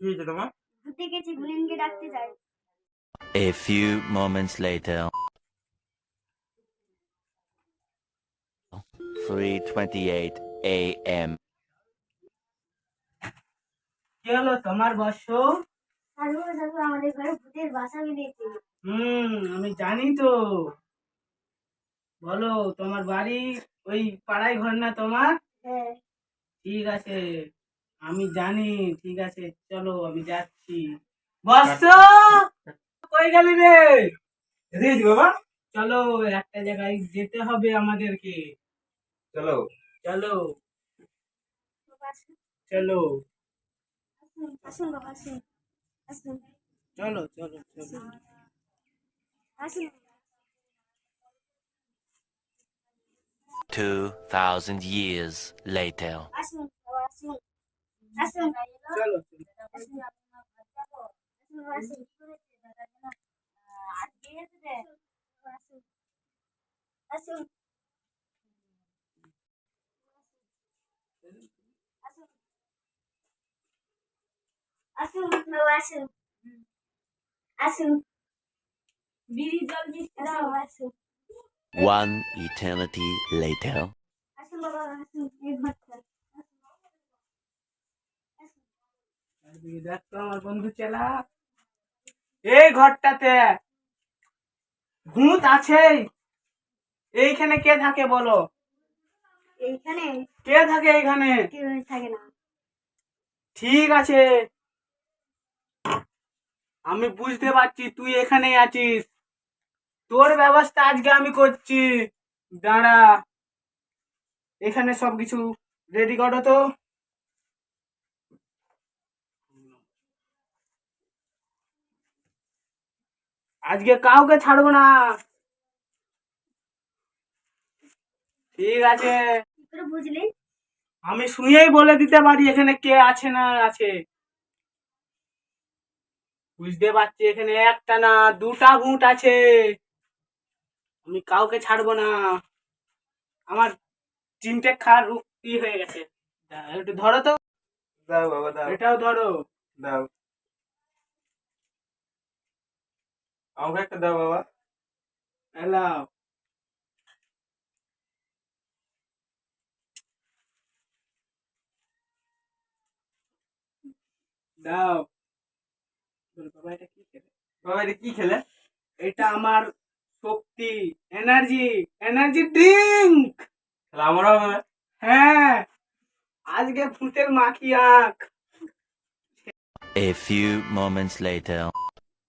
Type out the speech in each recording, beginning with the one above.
কি হয়েছে তোমার? ঘুরতে গেছি, বুলিনকে ডাকতে যাই। A few moments later. 3:28 a.m. কি হলো তোমার বর্ষ? সাধু সাধু আমাদের ঘরে ভূতের বাসা বেঁধেছে। আমি জানি তো। বলো, তোমার বাড়ি ওই পাড়ায় ঘর না তোমার? হ্যাঁ। ঠিক আছে, আমি জানি। ঠিক আছে, চলো আমি যাচ্ছি। বর্ষ, কই গেলি রে? এদিকে বাবা। চলো, একটা জায়গায় যেতে হবে আমাদেরকে। চলো চলো বাবা আসুন, চলো আসুন, আসুন বাবা আসুন, আসুন, চলো চলো চলো। আসুন, 2,000 years later. আসুন বাবা আসুন, আসুন, চলো আসুন, আসুন বাবা আসুন। আসুন, আসুন, আসুন বাবা আসুন, আসুন, বিড়ি জল মিষ্টি দাও, আসুন, One eternity later. আসুন বাবা আসুন, এই ঘরটা, দেখতো আমার বন্ধু চেলা, এই ঘরটাতে ভূত আছে। এইখানে কে থাকে বলো? এইখানে কে থাকে এইখানে? কেউ থাকে না। ঠিক আছে, আমি বুঝতে পারছি তুই এখানেই আছিস। তোর ব্যবস্থা আজকে আমি করছি। দাঁড়া, এখানে সবকিছু রেডি করো তো। আজকে কাউকে ছাড়বো না। ঠিক আছে, কি করে বুঝলি? আমি শুনেই বলে দিতে পারি এখানে কে আছে না আছে। বুঝতে পারছি এখানে একটা না দুটা ভূত আছে। আমি কাউকে ছাড়বো না। আমার চিমটে খাওয়ার হয়ে গেছে। একটু ধরো তো। দাও বাবা দাও এটাও ধরো। দাও আমাকে একটা দাও বাবা। এলাও। দাও। বল, বাবা এটা কি খেলে? বাবা এটা কি খেলে? এটা আমার শক্তি, এনার্জি, এনার্জি ড্রিঙ্ক। তাহলে আমারও হবে। হ্যাঁ, আজকে ভূতের মাখি আঁক। A few moments later.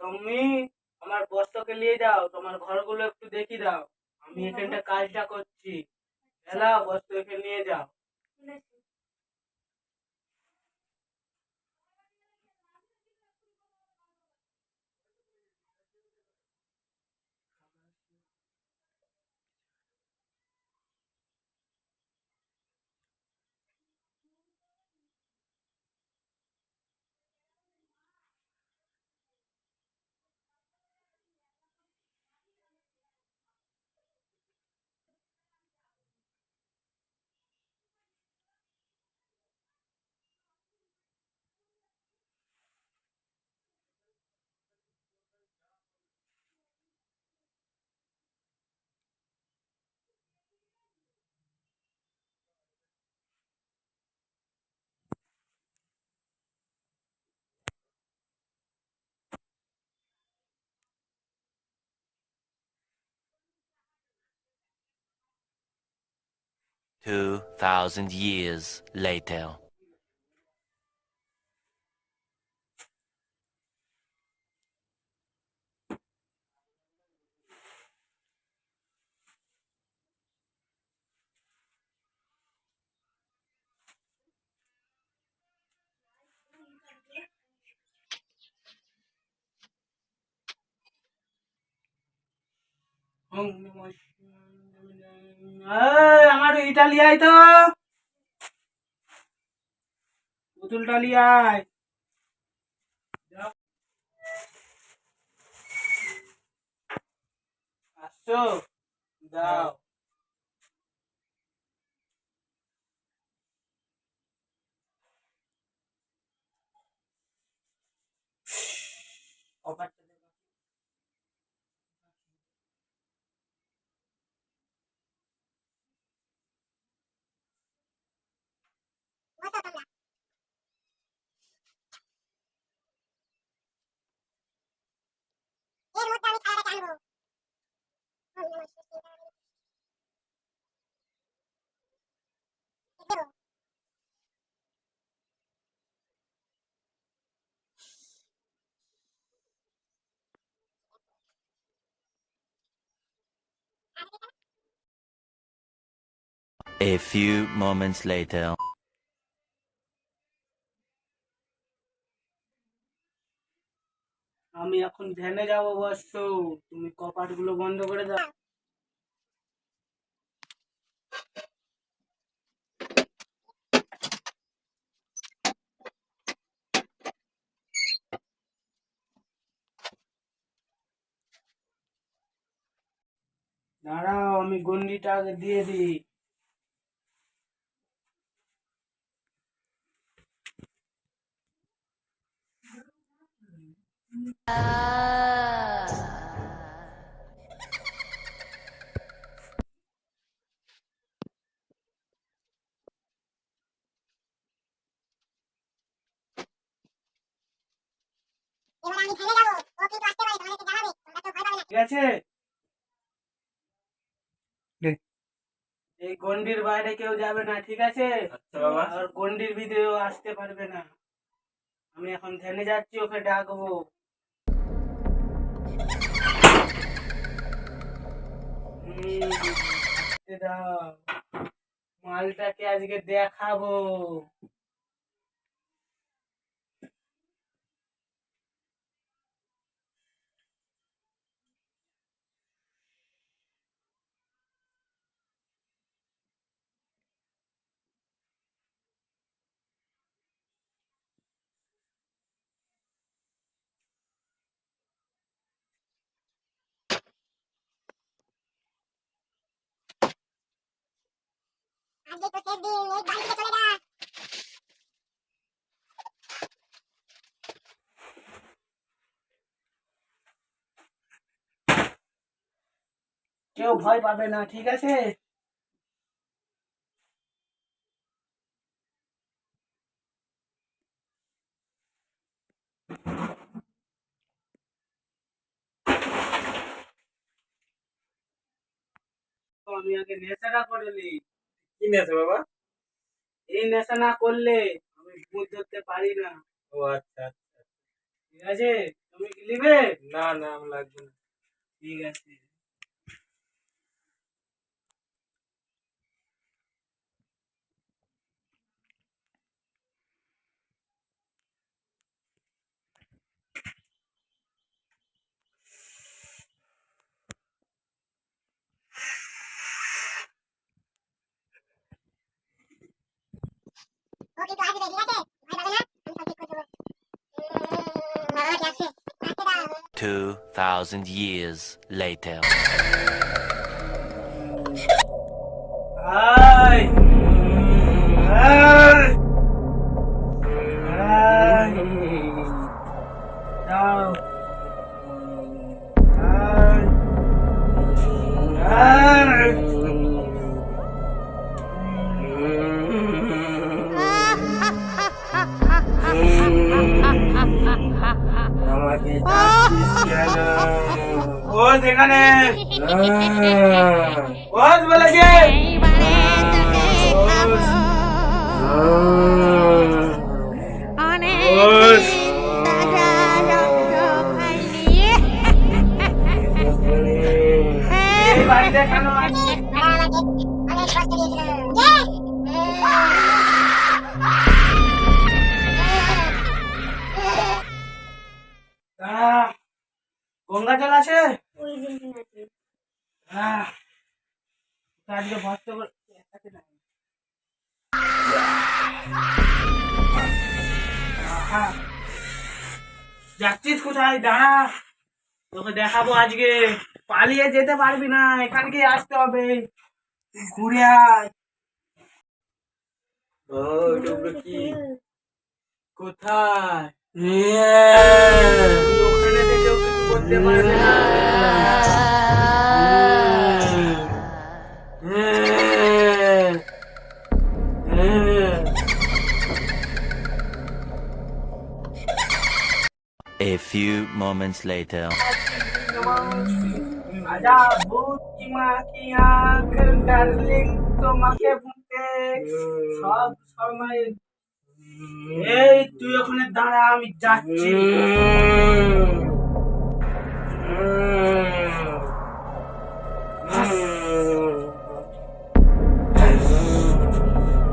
তুমি আমার বস্ত্রকে নিয়ে যাও, তোমার ঘরগুলো একটু দেখি দাও। আমি এখানটা কাজটা করছি। এলাও, বস্ত্রকে নিয়ে যাও। 2,000 years later. আমার ইটালিয়ায় তো পুতুলটা লিয়ায়। আসছো? দাও। কপারটা দে। A few moments later. আমি এখন ধ্যানে যাবো বৎস, তুমি কপাট গুলো বন্ধ করে দাও। দাঁড়াও, আমি গন্ডিটা আগে দিয়ে দিই। ঠিক আছে, এই গন্ডির বাইরে কেউ যাবে না, ঠিক আছে? আচ্ছা বাবা। আর গন্ডির ভিতরেও আসতে পারবে না। আমি এখন ধ্যানে যাচ্ছি, ওকে ডাকবো। আসতে দাও, মালটাকে আজকে দেখাবো। কেউ ভয় পাবে না, ঠিক আছে? তো আমি আগে নেশাটা করে নিই। কি নেছে বাবা? এই নেশা না করলে আমি ভূত ধরতে পারি না। ও আচ্ছা আচ্ছা। ঠিক আছে, তুমি কি নিবে? না না, আমার লাগবে না। ঠিক আছে। ও কিন্তু আসবে, ঠিক আছে? ভয় পাবে না, আমি সব ঠিক করে দেবো। বাবা কি আসছে? আসতে দাও। 2,000 years later. আয় আয় আয়, যাও। আয় আয়, আমাকে ডাকছিস কেন? ও সেখানে বস বলেছে। বস, এই বাড়িতে কেন আসছিস? আমাকে অনেক কষ্ট দিয়েছিল। দাঁড়া, গঙ্গা জল আছে? ওই দিন আছে। হ্যাঁ, আজকে ভস্ত করে আহা, যাচ্ছিস কোথায়? দাঁড়া, তোকে দেখাবো আজকে। পালিয়ে যেতে পারবি না, এখানকে আসতে হবে। তুই ঘুরে আয়। ও টুকরো কি? কোথায়? ইয়ে। তুই ওখানে থেকে উঠতে পারবে না। A few moments later. আজা ভূত কি মা কি আঁখ ডার্লিং তোমাকে বুকে সব সময়। এই তুই ওখানে দাঁড়া, আমি যাচ্ছি।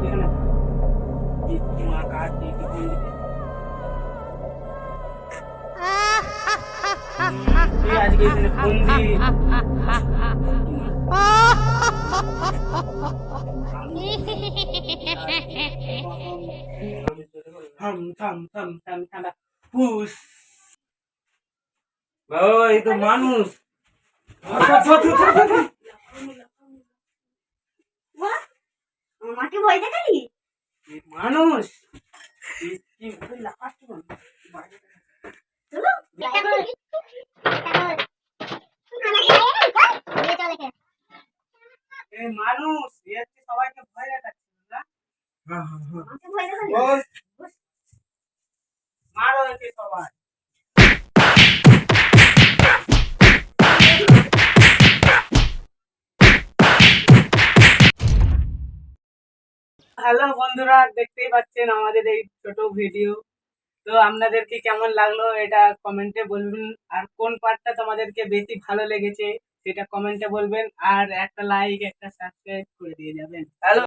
এখানে। এই কি মা কাটছে, কি কোন দিকে? তুই আজকে এখানে বন্দি। থাম থাম থাম থাম থাম পুষ। বাবা এই তো মানুষ। আমাকে ভয় দেখালি? এই মানুষ কি ভুল লাগাচ্ছ? চলো দেখা করি। এই মানুষ এসে সবাইকে ভয় দেখাচ্ছে না? বস মারো একে সবাই। হ্যালো বন্ধুরা, দেখতেই পাচ্ছেন আমাদের এই ছোট ভিডিও। তো আপনাদেরকে কেমন লাগলো এটা কমেন্টে বলবেন, আর কোন পার্টটা তোমাদেরকে বেশি ভালো লেগেছে সেটা কমেন্টে বলবেন, আর একটা লাইক একটা সাবস্ক্রাইব করে দিয়ে যাবেন। হ্যালো।